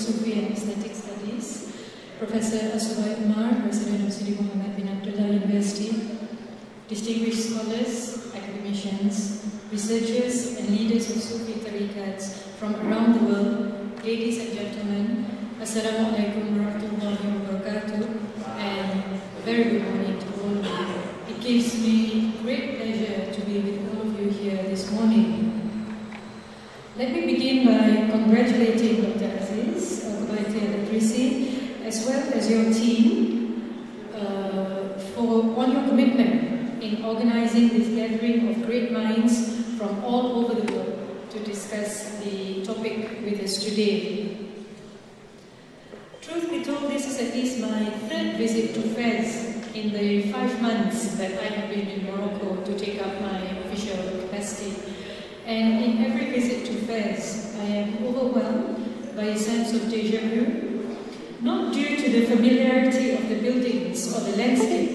Sufi and Aesthetic Studies, Professor Umar, President of Sidi Muhammad bin Abdullah University, distinguished scholars, academicians, researchers and leaders of Sufi tariqats from around the world, ladies and gentlemen, Assalamu alaikum warahmatullahi wabarakatuh, and a very good morning to all of you. It gives me great pleasure to be with all of you here this morning. Let me begin by congratulating Dr. Aziz, Al-Qubaiti, as well as your team on your commitment in organizing this gathering of great minds from all over the world to discuss the topic with us today. Truth be told, this is at least my third visit to Fez in the 5 months that I have been in Morocco to take up my official capacity. And in every visit to Fez, I am overwhelmed by a sense of déjà vu, not due to the familiarity of the buildings or the landscape,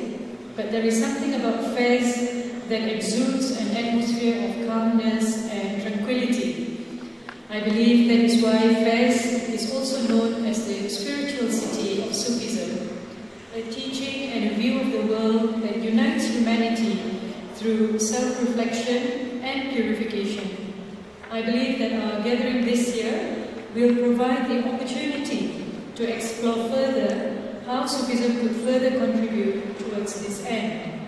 but there is something about Fez that exudes an atmosphere of calmness and tranquility. I believe that is why Fez is also known as the spiritual city of Sufism, a teaching and a view of the world that unites humanity through self-reflection and purification. I believe that our gathering this year will provide the opportunity to explore further how Sufism could further contribute towards this end.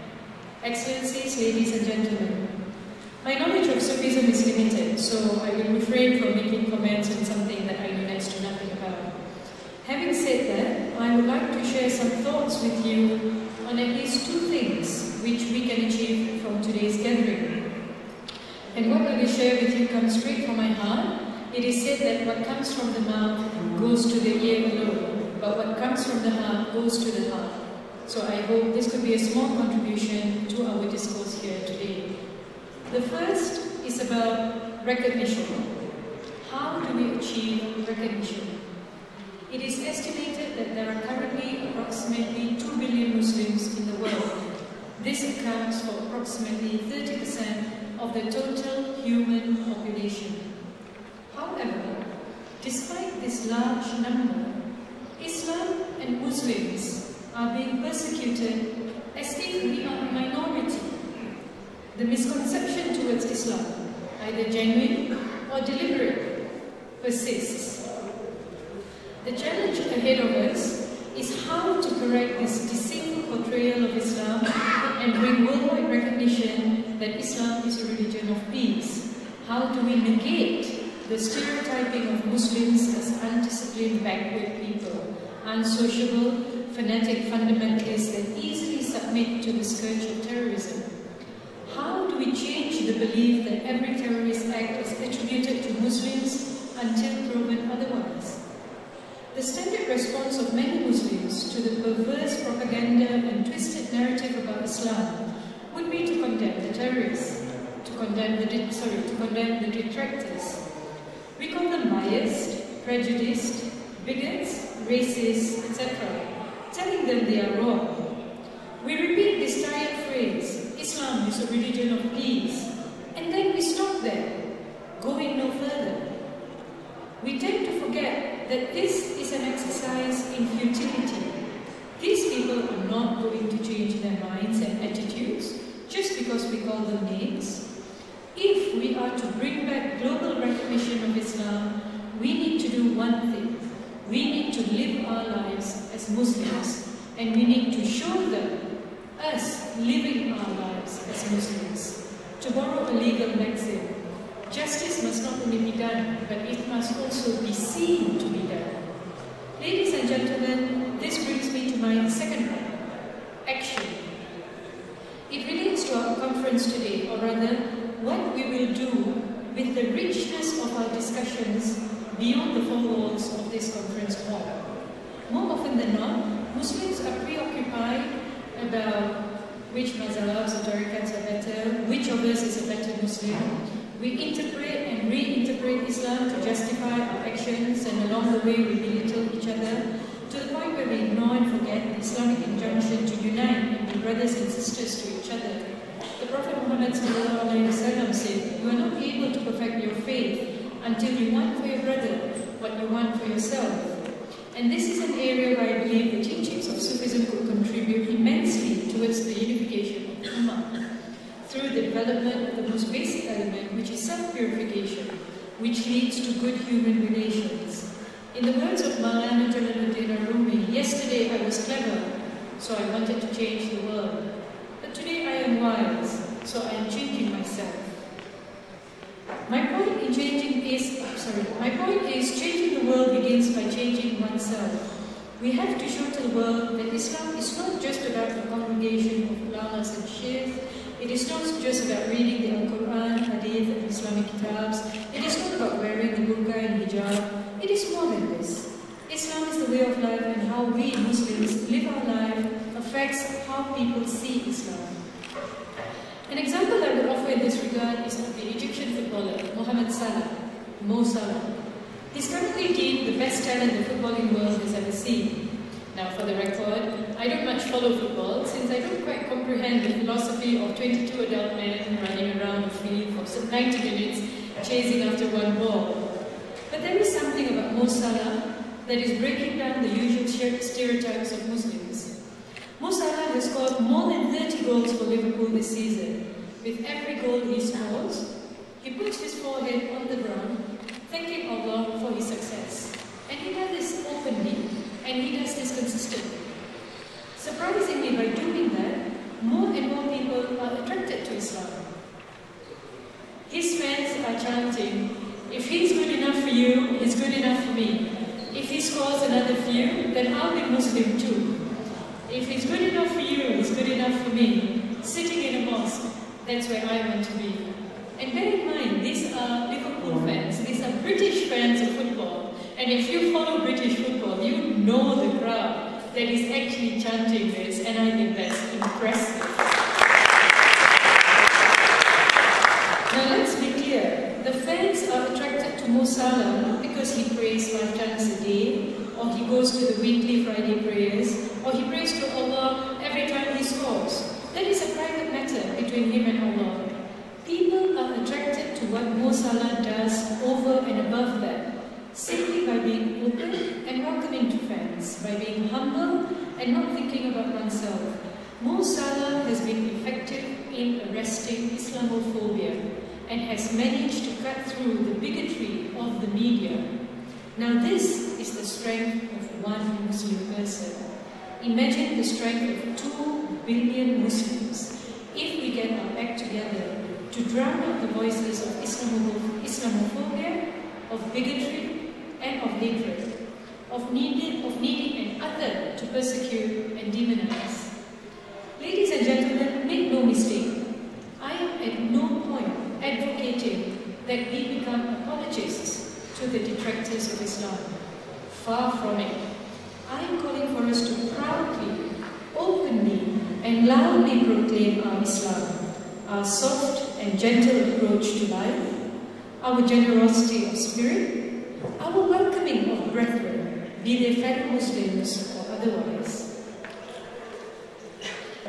Excellencies, ladies and gentlemen, my knowledge of Sufism is limited, so I will refrain from making comments on something that I know next to nothing about. Having said that, I would like to share some thoughts with you on at least 2 things which we can achieve from today's gathering. And what I will share with you comes straight from my heart. It is said that what comes from the mouth goes to the ear alone, but what comes from the heart goes to the heart. So I hope this could be a small contribution to our discourse here today. The first is about recognition. How do we achieve recognition? It is estimated that there are currently approximately 2 billion Muslims in the world. This accounts for approximately 30% of the total human population. However, despite this large number, Islam and Muslims are being persecuted as if we are a minority. The misconception towards Islam, either genuine or deliberate, persists. The challenge ahead of us is how to correct this deceitful portrayal of Islam and bring worldwide recognition that Islam is a religion of peace. How do we negate the stereotyping of Muslims as undisciplined, backward people, unsociable, fanatic fundamentalists that easily submit to the scourge of terrorism? How do we change the belief that every terrorist act is attributed to Muslims until proven otherwise? The standard response of many Muslims to the perverse propaganda and twisted narrative about Islam would be to condemn the terrorists, to condemn the detractors. We call them biased, prejudiced, bigots, racists, etc., telling them they are wrong. We repeat this tired phrase, Islam is a religion of peace, and then we stop there, going no further. We tend to forget that this is an exercise in futility. These people are not going to change their minds and attitudes just because we call them names. If we are to bring back global recognition of Islam, we need to do one thing. We need to live our lives as Muslims, and we need to show them us living our lives as Muslims. To borrow a legal maxim, justice must not only be done, but it must also be seen to be done. Ladies and gentlemen, this brings me to my second point, action. It relates to our conference today, or rather, what we will do with the richness of our discussions beyond the 4 walls of this conference hall. More often than not, Muslims are preoccupied about which mazhabs or tariqats are better, which of us is a better Muslim. We interpret and reinterpret Islam to justify our actions, and along the way we belittle each other, to the point where we ignore and forget the Islamic injunction to unite and be brothers and sisters to each other. The Prophet Muhammad said, "You are not able to perfect your faith until you want for your brother what you want for yourself." And this is an area where I believe the teachings of Sufism could contribute immensely towards the unification of the Ummah, through the development of the most basic element, which is self-purification, which leads to good human relations. In the words of Maulana Jalaluddin Rumi, yesterday I was clever, so I wanted to change the world. But today I am wise, so I am changing myself. My point is changing the world begins by changing oneself. We have to show to the world that Islam is not just about the congregation of ulamas and sheikhs. It is not just about reading the Al-Quran, Hadith and Islamic kitabs. It is not about wearing the burqa and hijab. It is more than this. Islam is the way of life, and how we Muslims live our life affects how people see Islam. An example I would offer in this regard is of the Egyptian footballer, Mohamed Salah, Mo Salah. He's currently deemed the best talent the footballing world has ever seen. Now, for the record, I don't much follow football, since I don't quite comprehend the philosophy of 22 adult men running around the field for 90 minutes chasing after one ball. But there is something about Mo Salah that is breaking down the usual stereotypes of Muslims. Mo Salah has scored more than 30 goals for Liverpool this season. With every goal he scores, he puts his forehead on the ground, thanking Allah for his success. And he does this openly, and he does this consistently. Surprisingly, by doing that, more and more people are attracted to Islam. His fans are chanting, if he's good enough for you, he's good enough for me. If he scores another few, then I'll be Muslim too. If he's good enough for you, he's good enough for me. Sitting in a mosque, that's where I want to be. And bear in mind, these are Liverpool fans, these are British fans of football. And if you follow British football, you know the crowd that is actually chanting this, and I think that's impressive. Now let's be clear, the fans are attracted to Mo Salah not because he prays 5 times a day, or he goes to the weekly Friday prayers, or he prays to Allah every time he scores. That is a private matter between him and Allah. People are attracted to what Mo Salah does over and above that, simply by being open and welcoming to fans, by being humble and not thinking about oneself. Mo Salah has been effective in arresting Islamophobia and has managed to cut through the bigotry of the media. Now this is the strength of one Muslim person. Imagine the strength of 2 billion Muslims if we get our act together to drown out the voices of Islamophobia, of bigotry, and of hatred, of needing an other to persecute and demonize. Ladies and gentlemen, make no mistake, I am at no point advocating that we become apologists to the detractors of Islam. Far from it. I am calling for us to proudly, openly, and loudly proclaim our Islam, our soft and gentle approach to life, our generosity of spirit, our welcoming of brethren, be they fellow Muslims or otherwise.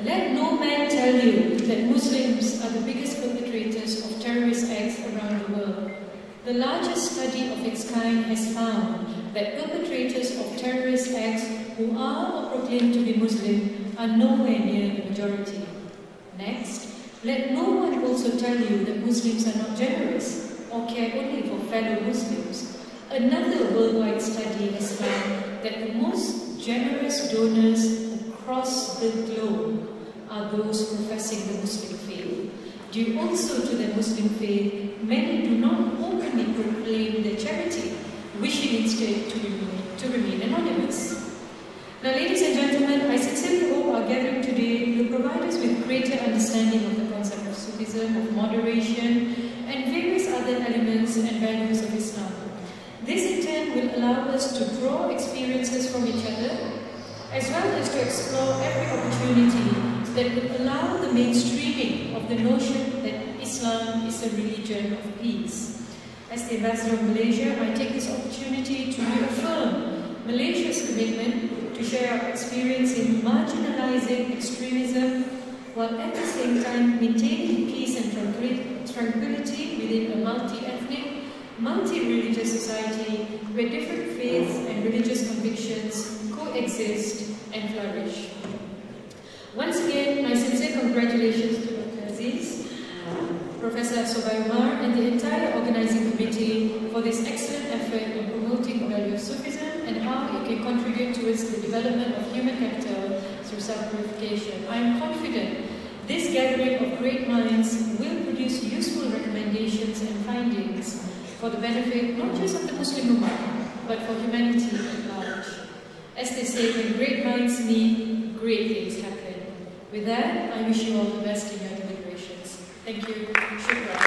Let no man tell you that Muslims are the biggest perpetrators of terrorist acts around the world. The largest study of its kind has found that perpetrators of terrorist acts who are or proclaim to be Muslim are nowhere near the majority. Next, let no one also tell you that Muslims are not generous or care only for fellow Muslims. Another worldwide study has found that the most generous donors across the globe are those professing the Muslim faith. Due also to the Muslim faith, many do not openly proclaim their charity, wishing instead to remain anonymous. Now, ladies and gentlemen, I sincerely hope our gathering today will provide us with greater understanding of the concept of Sufism, of moderation, and various other elements and values of Islam. This in turn will allow us to draw experiences from each other, as well as to explore every opportunity that will allow the mainstreaming of the notion that Islam is a religion of peace. As the Ambassador of Malaysia, I take this opportunity to reaffirm Malaysia's commitment to share our experience in marginalizing extremism, while at the same time maintaining peace and tranquility within a multi-ethnic, multi-religious society where different faiths and religious convictions coexist and flourish. Once again, my sincere congratulations to Dr. Aziz, Professor Sobaymar, and the entire organizing committee for this excellent effort in promoting the value of Sufism and how it can contribute towards the development of human capital through self-purification. I am confident this gathering of great minds will produce useful recommendations and findings for the benefit not just of the Muslim Ummah, but for humanity at large. As they say, when great minds meet, great things happen. With that, I wish you all the best in your deliberations. Thank you. Shukran.